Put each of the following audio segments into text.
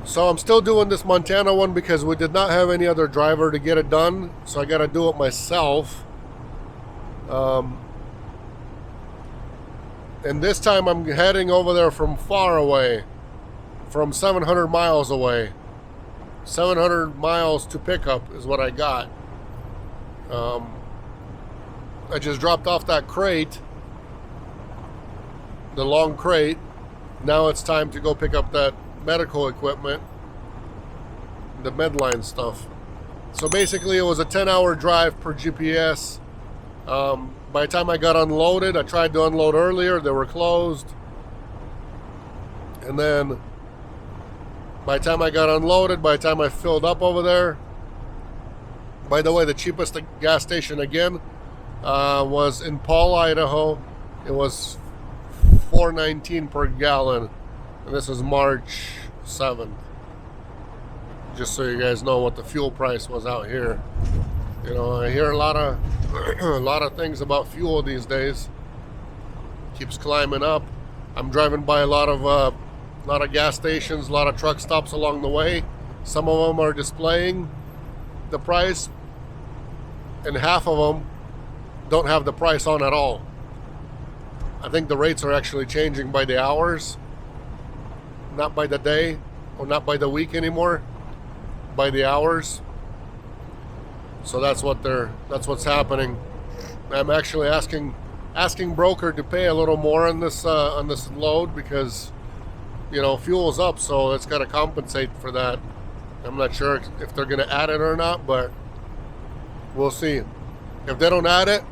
So I'm still doing this Montana one because we did not have any other driver to get it done. So I got to do it myself. And this time I'm heading over there from far away, from 700 miles away. 700 miles to pickup is what I got. I just dropped off that crate, the long crate. Now it's time to go pick up that medical equipment, the Medline stuff. So basically it was a 10-hour drive per GPS. By the time I got unloaded, I tried to unload earlier, they were closed. And then by the time I got unloaded, by the time I filled up over there, by the way, the cheapest gas station again was in Paul, Idaho. It was $4.19 per gallon. And this is March 7th. Just so you guys know what the fuel price was out here. You know, I hear a lot of things about fuel these days. Keeps climbing up. I'm driving by a lot of gas stations, a lot of truck stops along the way. Some of them are displaying the price, and half of them don't have the price on at all. I think the rates are actually changing by the hours, not by the day or not by the week anymore, by the hours. So that's what's happening. I'm actually asking broker to pay a little more on this load because, you know, fuel's up, so it's got to compensate for that. I'm not sure if they're going to add it or not, but we'll see. If they don't add it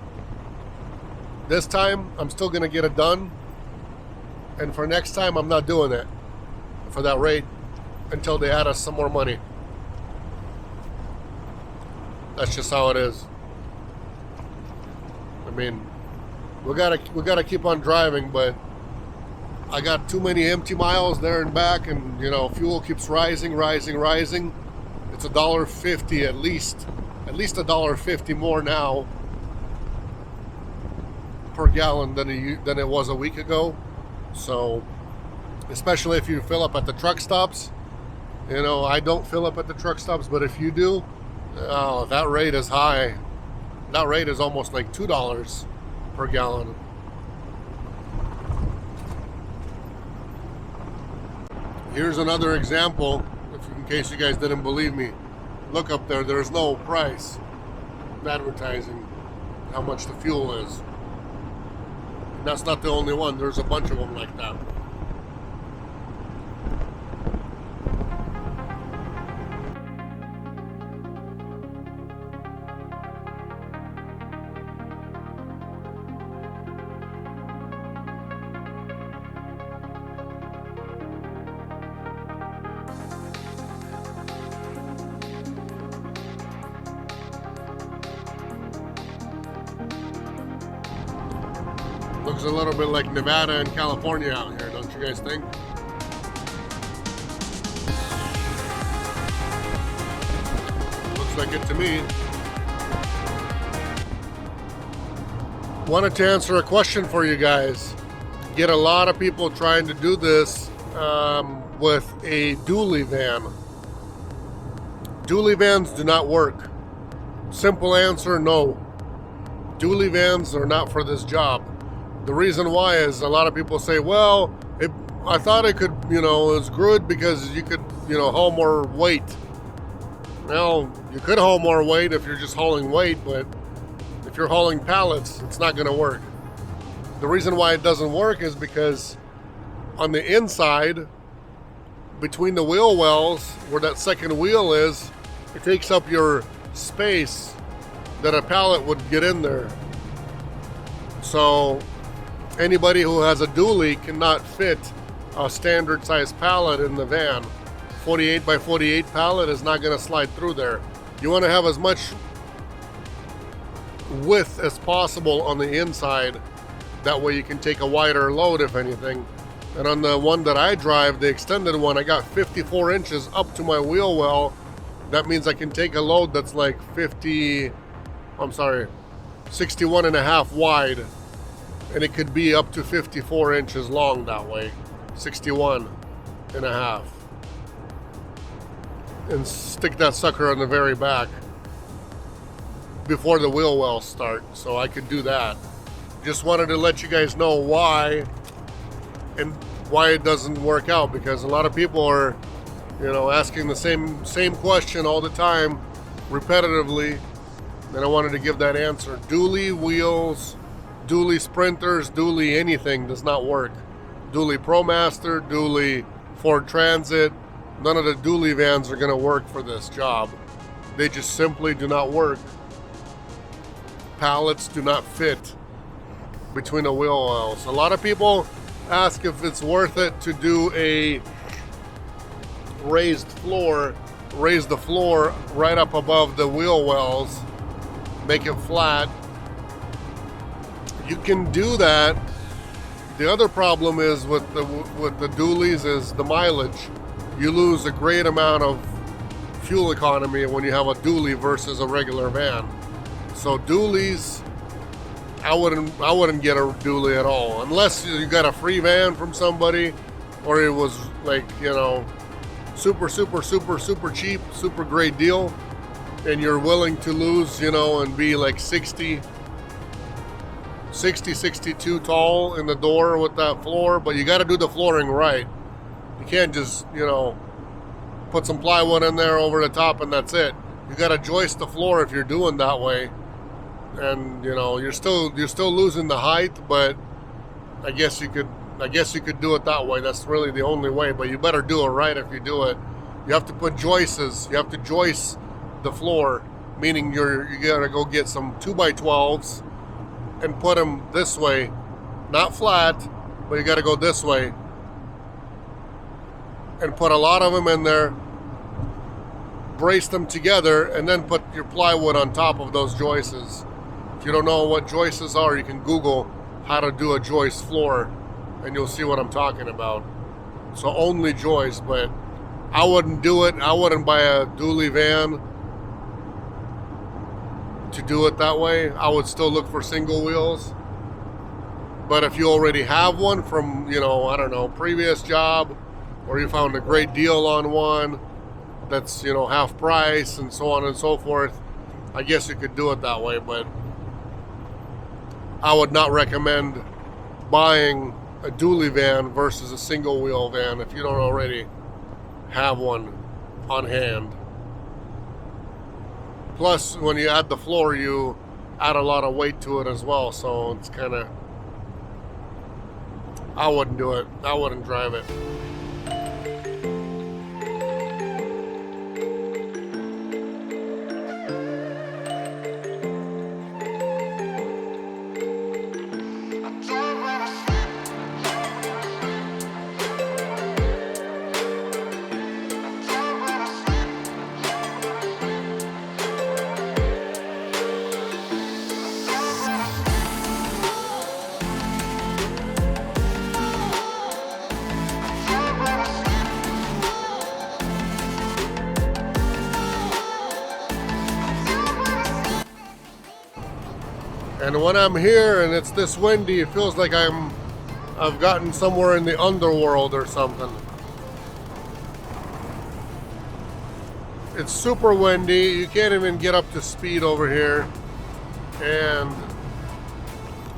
this time, I'm still going to get it done. And for next time, I'm not doing it for that rate until they add us some more money. That's just how it is. I mean, we gotta keep on driving, but I got too many empty miles there and back, and you know, fuel keeps rising. It's $1.50 at least $1.50 more now per gallon than it was a week ago. So, especially if you fill up at the truck stops. You know, I don't fill up at the truck stops, but if you do, oh, that rate is high. That rate is almost like $2 per gallon. Here's another example, in case you guys didn't believe me. Look up there, there's no price advertising how much the fuel is. And that's not the only one, there's a bunch of them like that. Looks a little bit like Nevada and California out here, don't you guys think? Looks like it to me. Wanted to answer a question for you guys. Get a lot of people trying to do this with a dually van. Dually vans do not work. Simple answer, no. Dually vans are not for this job. The reason why is a lot of people say, well, I thought it could, you know, it was good because you could, you know, haul more weight. Well, you could haul more weight if you're just hauling weight, but if you're hauling pallets, it's not going to work. The reason why it doesn't work is because on the inside, between the wheel wells, where that second wheel is, it takes up your space that a pallet would get in there. So anybody who has a dually cannot fit a standard size pallet in the van. 48 by 48 pallet is not going to slide through there. You want to have as much width as possible on the inside. That way you can take a wider load, if anything. And on the one that I drive, the extended one, I got 54 inches up to my wheel well. That means I can take a load that's like 61 and a half wide. And it could be up to 54 inches long that way. 61 and a half. and stick that sucker on the very back before the wheel wells start, so I could do that. Just wanted to let you guys know why and why it doesn't work out, because a lot of people are, asking the same question all the time, repetitively, and I wanted to give that answer. Dually wheels, dually sprinters, dually anything does not work. Dually ProMaster, dually Ford Transit, none of the dually vans are going to work for this job. They just simply do not work. Pallets do not fit between the wheel wells. A lot of people ask if it's worth it to do a raise the floor right up above the wheel wells, make it flat. You can do that. The other problem is with the dualies is the mileage. You lose a great amount of fuel economy when you have a dually versus a regular van. So dualies, I wouldn't get a dually at all, unless you got a free van from somebody, or it was like, super cheap, super great deal, and you're willing to lose, and be like 62 tall in the door with that floor. But you got to do the flooring right. You can't just, put some plywood in there over the top and that's it. You got to joist the floor if you're doing that way. And you're still losing the height, but I guess you could do it that way. That's really the only way, but you better do it right if you do it. You have to put joists. You have to joist the floor, meaning you gotta go get some 2x12s and put them this way, not flat, but you gotta go this way and put a lot of them in there, brace them together, and then put your plywood on top of those joists. If you don't know what joists are, you can Google how to do a joist floor and you'll see what I'm talking about. So only joist, but I wouldn't do it. I wouldn't buy a dually van to do it that way. I would still look for single wheels. But if you already have one from, previous job, or you found a great deal on one that's, half price and so on and so forth, I guess you could do it that way. But I would not recommend buying a dually van versus a single wheel van if you don't already have one on hand. Plus, when you add the floor, you add a lot of weight to it as well, so it's kind of, I wouldn't do it. I wouldn't drive it. And when I'm here and it's this windy, it feels like I've gotten somewhere in the underworld or something. It's super windy. You can't even get up to speed over here. And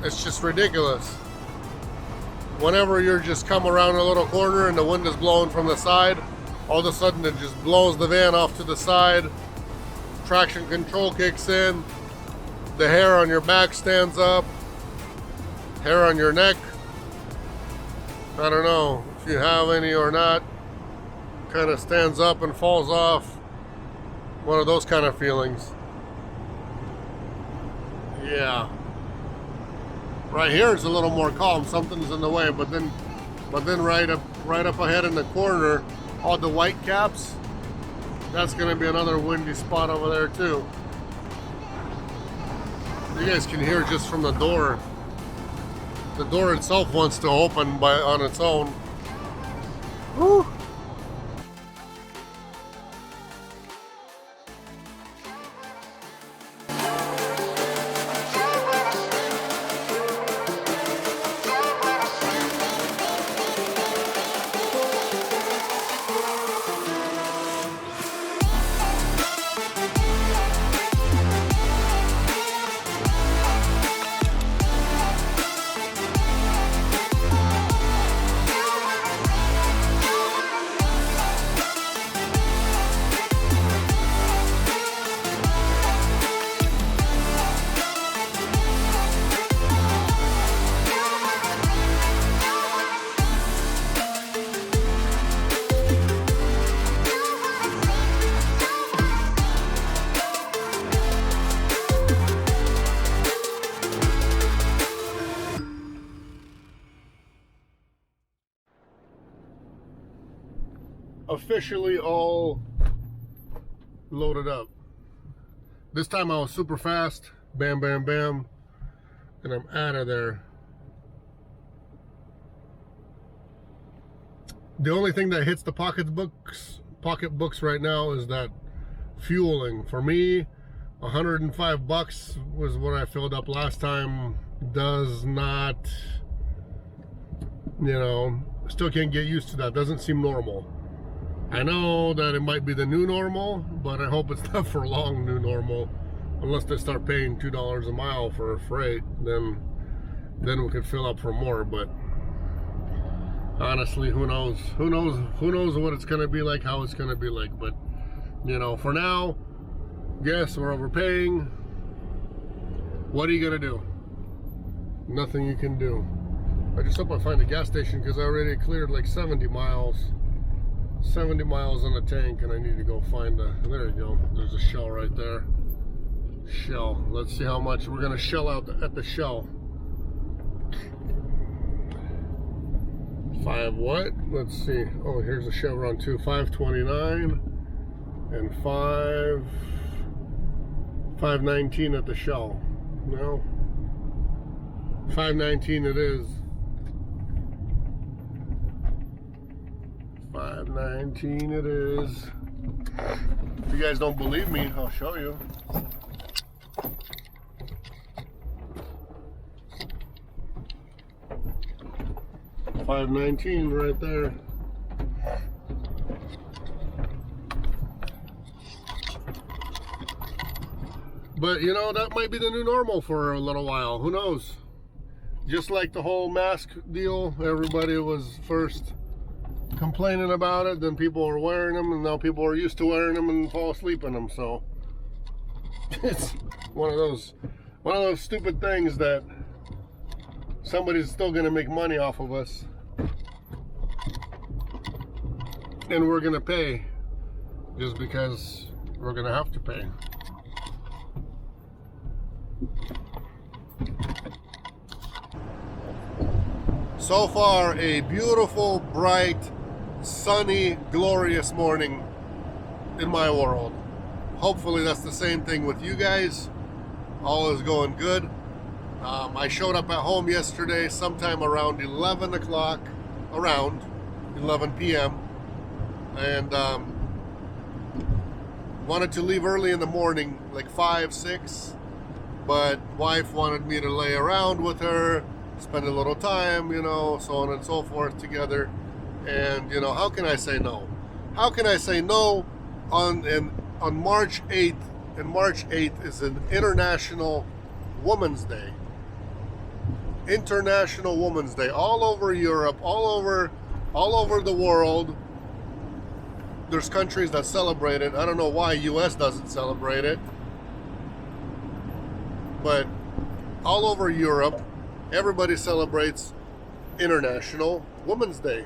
it's just ridiculous. Whenever you're just come around a little corner and the wind is blowing from the side, all of a sudden it just blows the van off to the side. Traction control kicks in. The hair on your back stands up. Hair on your neck, I don't know if you have any or not, kind of stands up and falls off. One of those kind of feelings. Yeah. Right here is a little more calm. Something's in the way, but then right up ahead in the corner, all the white caps, that's going to be another windy spot over there too. You guys can hear just from the door. The door itself wants to open on its own. Whew. officially all loaded up. This time I was super fast. Bam, bam, bam. And I'm out of there. The only thing that hits the pocketbooks right now is that fueling. For me, $105 was what I filled up last time. Does not, you know, still can't get used to that. Doesn't seem normal. I know that it might be the new normal, but I hope it's not for long new normal. Unless they start paying $2 a mile for freight, then we could fill up for more. But honestly, who knows? Who knows what it's gonna be like, how it's gonna be like. But you know, for now, yes, we're overpaying. What are you gonna do? Nothing you can do. I just hope I find a gas station because I already cleared like 70 miles. 70 miles on the tank, and I need to go find a. There you go. There's a Shell right there. Shell. Let's see how much we're gonna shell out at the Shell. 5 what? Let's see. Oh, here's a Chevron too. 529 and 519 at the Shell. No. 519 it is. 519 it is. If you guys don't believe me, I'll show you. $5.19 right there. But you know, that might be the new normal for a little while. Who knows? Just like the whole mask deal, everybody was first complaining about it, then people were wearing them, and now people are used to wearing them and fall asleep in them. So it's one of those stupid things that somebody's still going to make money off of us, and we're going to pay just because we're going to have to pay. So far, a beautiful, bright, sunny, glorious morning in my world. Hopefully that's the same thing with you guys. All is going good. I showed up at home yesterday sometime around 11 o'clock, around 11 p.m. and wanted to leave early in the morning, like 5, 6, but wife wanted me to lay around with her, spend a little time, you know, so on and so forth together. And you know, how can I say no? How can I say no on March 8th? And March 8th is an International Women's Day. International Women's Day. All over Europe, all over the world. There's countries that celebrate it. I don't know why US doesn't celebrate it. But all over Europe, everybody celebrates International Women's Day.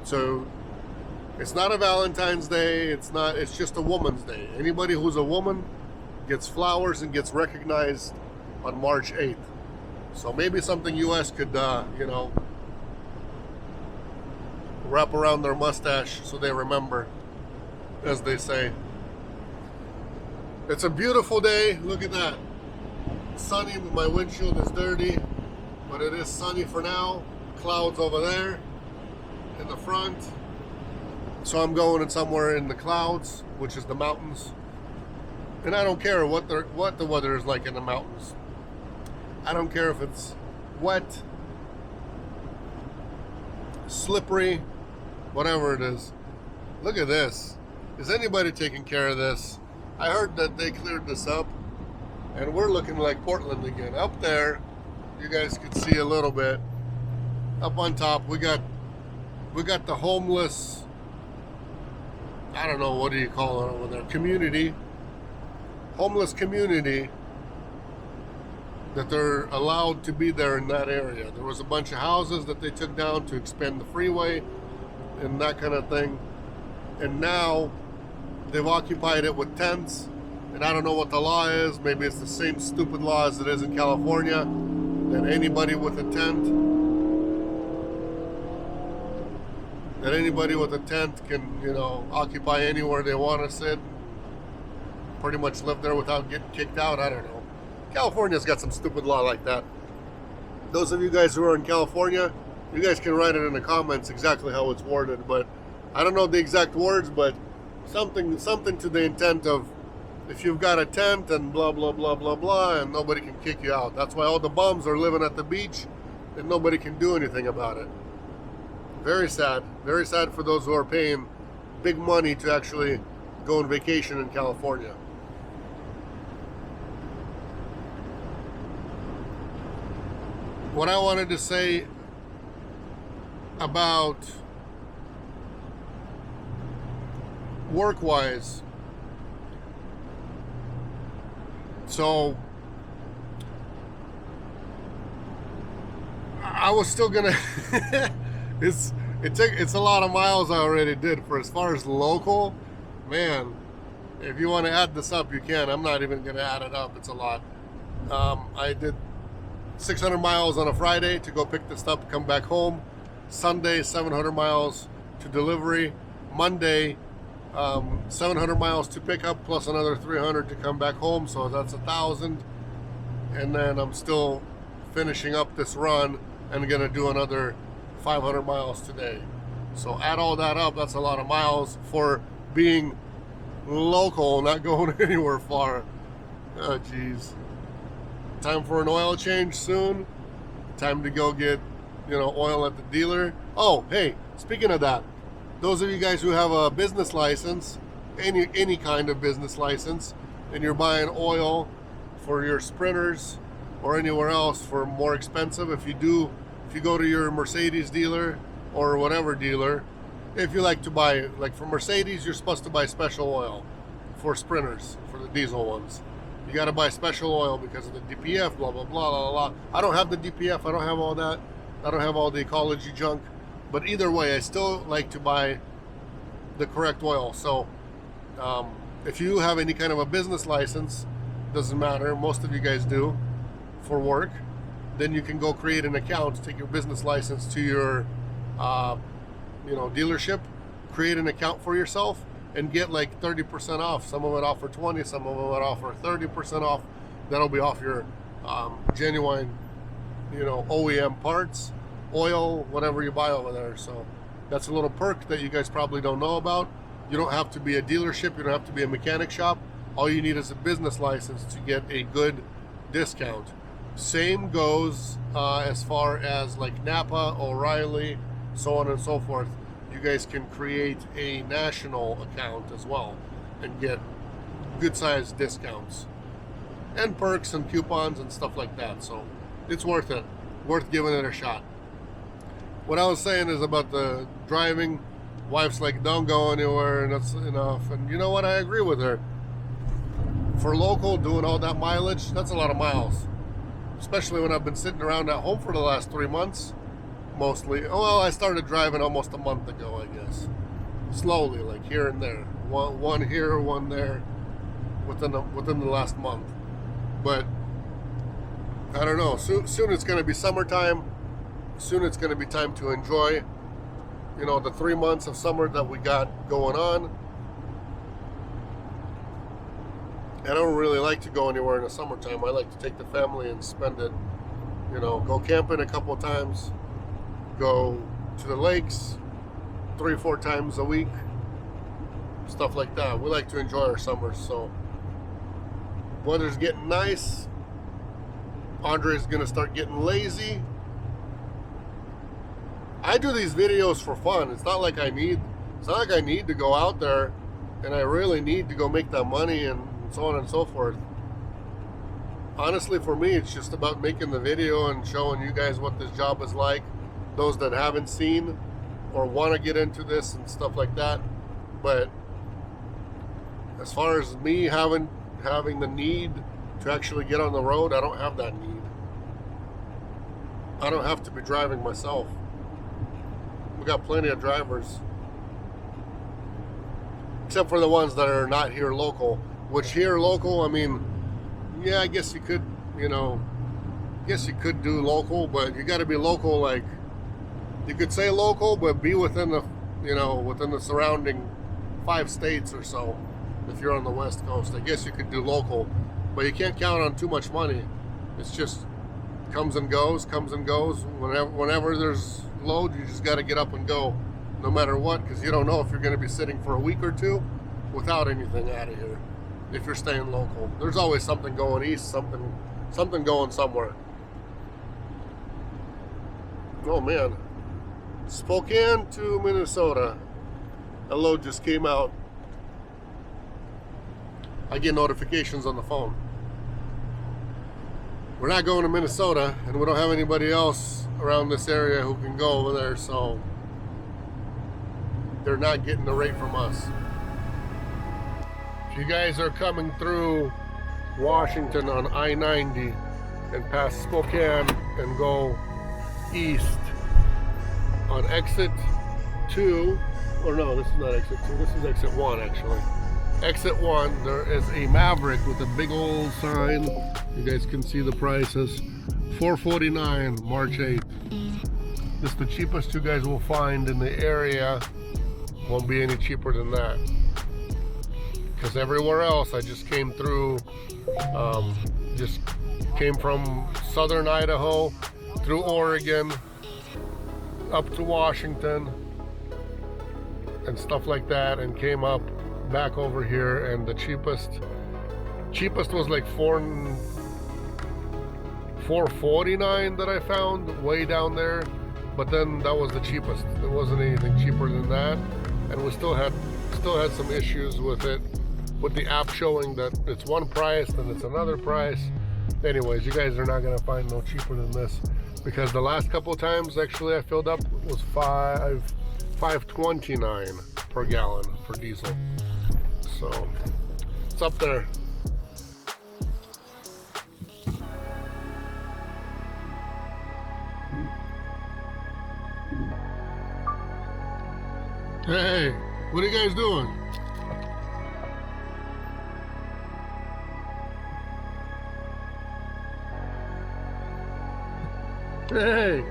So it's not a Valentine's Day, it's just a Woman's Day. Anybody who's a woman gets flowers and gets recognized on March 8th. So maybe something US could, you know, wrap around their mustache so they remember, as they say. It's a beautiful day. Look at that. Sunny, but my windshield is dirty, but it is sunny for now. Clouds over there in the front. So I'm going somewhere in the clouds, which is the mountains. And I don't care what the weather is like in the mountains. I don't care if it's wet, slippery, whatever it is. Look at this. Is anybody taking care of this? I heard that they cleared this up, and we're looking like Portland again. Up there, you guys can see a little bit. Up on top, we got the homeless, I don't know, what do you call it over there? Community. Homeless community, that they're allowed to be there in that area. There was a bunch of houses that they took down to expand the freeway and that kind of thing. And now they've occupied it with tents. And I don't know what the law is. Maybe it's the same stupid law as it is in California, that anybody with a tent that anybody with a tent can, occupy anywhere they want to sit, pretty much live there without getting kicked out. I don't know. California's got some stupid law like that. Those of you guys who are in California, you guys can write it in the comments exactly how it's worded, but I don't know the exact words, but something to the intent of, if you've got a tent and blah blah blah blah blah, and nobody can kick you out. That's why all the bums are living at the beach and nobody can do anything about it. Very sad for those who are paying big money to actually go on vacation in California. What I wanted to say about work-wise, so I was still gonna it's a lot of miles I already did. For as far as local, man, if you want to add this up, you can. I'm not even gonna add it up. It's a lot. I did 600 miles on a Friday to go pick this up, come back home. Sunday, 700 miles to delivery. Monday, 700 miles to pick up, plus another 300 to come back home, so that's 1,000. And then I'm still finishing up this run and gonna do another 500 miles today. So add all that up, that's a lot of miles for being local, not going anywhere far. Oh geez. Time for an oil change soon. Time to go get, oil at the dealer. Oh, hey, speaking of that, those of you guys who have a business license, any kind of business license, and you're buying oil for your Sprinters or anywhere else for more expensive, if you go to your Mercedes dealer or whatever dealer, if you like to buy, like for Mercedes, you're supposed to buy special oil. For Sprinters, for the diesel ones, you got to buy special oil because of the DPF, blah blah blah blah blah. I don't have the DPF, I don't have all that, I don't have all the ecology junk, but either way, I still like to buy the correct oil. So if you have any kind of a business license, doesn't matter, most of you guys do, for work, then you can go create an account, take your business license to your dealership, create an account for yourself, and get like 30% off. Some of it offer 20, some of it offer 30% off. That'll be off your genuine, OEM parts, oil, whatever you buy over there. So that's a little perk that you guys probably don't know about. You don't have to be a dealership, you don't have to be a mechanic shop. All you need is a business license to get a good discount. Same goes as far as like Napa, O'Reilly, so on and so forth. You guys can create a national account as well and get good sized discounts and perks and coupons and stuff like that. So it's worth it, worth giving it a shot. What I was saying is about the driving. Wife's like, don't go anywhere, and that's enough. And you know what? I agree with her. For local, doing all that mileage, that's a lot of miles. Especially when I've been sitting around at home for the last 3 months, mostly. Well, I started driving almost a month ago, I guess. Slowly, like here and there. One here, one there, within the last month. But I don't know. Soon it's going to be summertime. Soon it's going to be time to enjoy, the 3 months of summer that we got going on. I don't really like to go anywhere in the summertime. I like to take the family and spend it, go camping a couple of times, go to the lakes 3-4 times a week, stuff like that. We like to enjoy our summers. So weather's getting nice. Andre's gonna start getting lazy. I do these videos for fun. It's not like I need to go out there and I really need to go make that money and so on and so forth. Honestly, for me, it's just about making the video and showing you guys what this job is like, those that haven't seen or want to get into this and stuff like that. But as far as me having the need to actually get on the road, I don't have that need. I don't have to be driving myself. We got plenty of drivers, except for the ones that are not here local. Which here local, I mean, yeah, I guess you could, do local, but you got to be local. Like, you could say local, but be within the you know, within the surrounding 5 states or so. If you're on the West Coast, I guess you could do local, but you can't count on too much money. It's just comes and goes, comes and goes. Whenever there's load, you just got to get up and go, no matter what, because you don't know if you're going to be sitting for a week or two without anything out of here. If you're staying local, there's always something going east, something going somewhere. Oh man, Spokane to Minnesota. A load just came out. I get notifications on the phone. We're not going to Minnesota, and we don't have anybody else around this area who can go over there, so they're not getting the rate from us. If you guys are coming through Washington on I-90 and past Spokane and go east on exit 2, or no, this is not exit 2, this is exit 1 actually. Exit 1, there is a Maverick with a big old sign. You guys can see the prices. $449, March 8th. This is the cheapest you guys will find in the area. Won't be any cheaper than that. Because everywhere else, I just came through, just came from southern Idaho, through Oregon, up to Washington, and stuff like that, and came up back over here, and the cheapest was like $449 that I found way down there, but then that was the cheapest. There wasn't anything cheaper than that, and we still had some issues with it, with the app showing that it's one price then it's another price. Anyways, you guys are not gonna find no cheaper than this, because the last couple of times actually I filled up was $5.29 per gallon for diesel. So it's up there. Hey, what are you guys doing? Hey.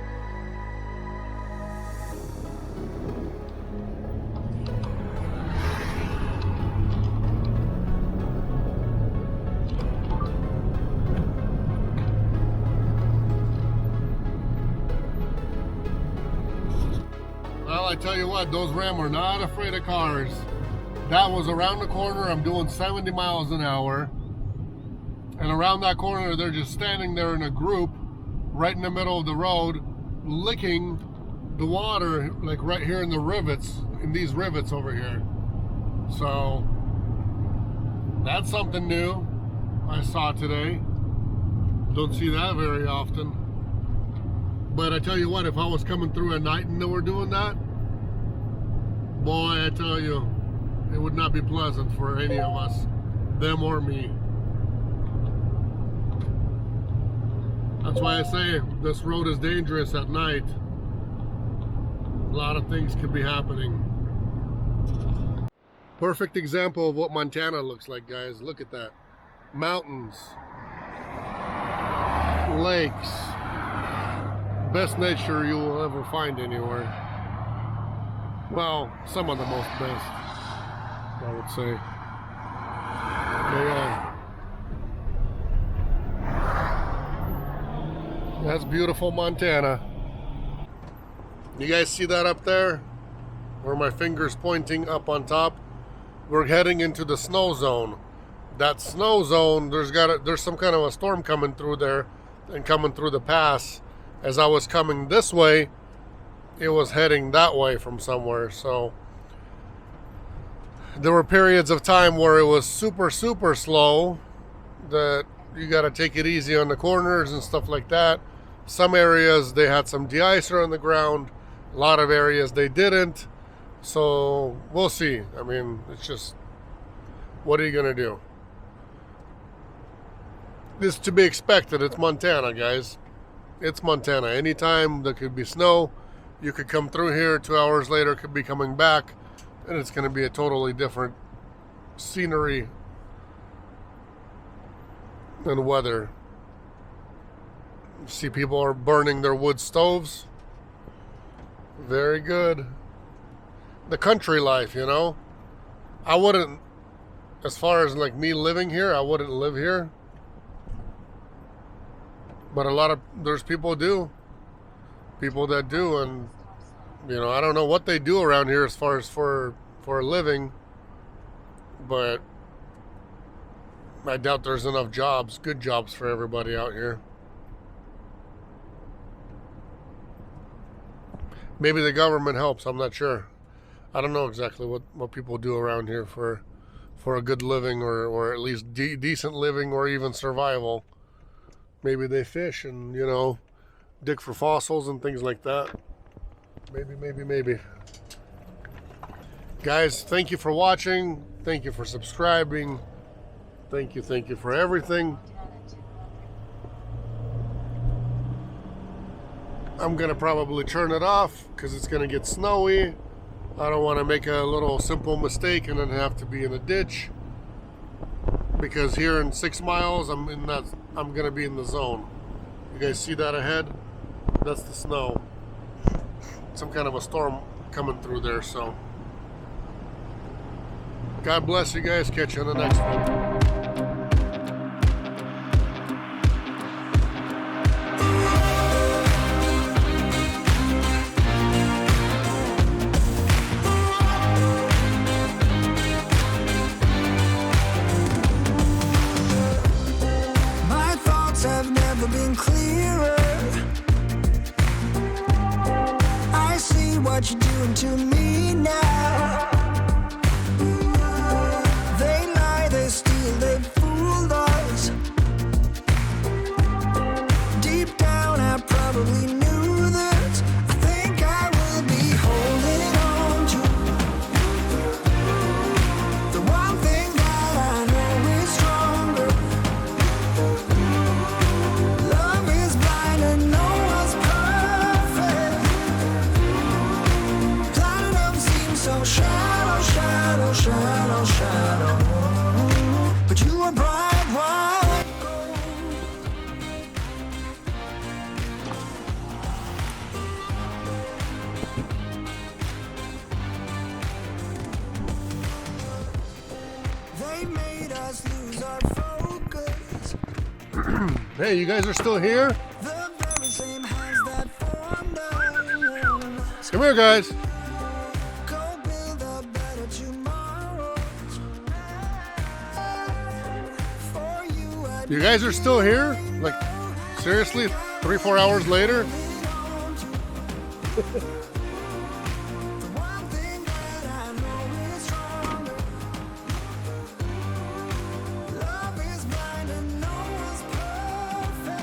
Well, I tell you what, those Ram are not afraid of cars. That was around the corner. I'm doing 70 miles an hour. And around that corner, they're just standing there in a group right in the middle of the road, licking the water, like right here in the rivets, in these rivets over here. So that's something new I saw today. Don't see that very often. But I tell you what, if I was coming through at night and they were doing that, boy, I tell you, it would not be pleasant for any of us, them or me. That's why I say this road is dangerous at night. A lot of things could be happening. Perfect example of what Montana looks like, guys. Look at that. Mountains. Lakes. Best nature you will ever find anywhere. Well, some of the most best, I would say. But yeah. That's beautiful Montana. You guys see that up there? Where my finger's pointing up on top? We're heading into the snow zone. That snow zone, there's some kind of a storm coming through there and coming through the pass. As I was coming this way, it was heading that way from somewhere. So there were periods of time where it was super slow, that you got to take it easy on the corners and stuff like that. Some areas they had some de-icer on the ground, a lot of areas they didn't. So we'll see. I mean, it's just, what are you gonna do? This is to be expected. It's Montana, guys. It's Montana. Anytime there could be snow, you could come through here, 2 hours later could be coming back, and it's going to be a totally different scenery and weather. See, people are burning their wood stoves. Very good. the country life, you know. I wouldn't, as far as like me living here, I wouldn't live here. But there's people do. People that do, and you know, I don't know what they do around here as far as for a living, but I doubt there's enough jobs, good jobs for everybody out here. Maybe the government helps, I'm not sure. I don't know exactly what people do around here for a good living, or at least decent living, or even survival. Maybe they fish and, you know, dig for fossils and things like that. Maybe. Guys, thank you for watching. Thank you for subscribing. Thank you for everything. I'm gonna probably turn it off because it's gonna get snowy. I don't want to make a little simple mistake and then have to be in a ditch, because here in 6 miles I'm gonna be in the zone. You guys see that ahead? That's the snow. Some kind of a storm coming through there. So God bless you guys. Catch you on the next one. Have never been clearer. I see what you're doing to me now. They lie, they steal, they fooled us. Deep down I probably knew this. I think I will be holding on to the one thing that I know is stronger. Shadow, but you are bright white gold. They made us lose our focus. Hey, you guys are still here? The very same hands that formed us. Come here, guys. You guys are still here? Like, seriously? 3-4 hours later?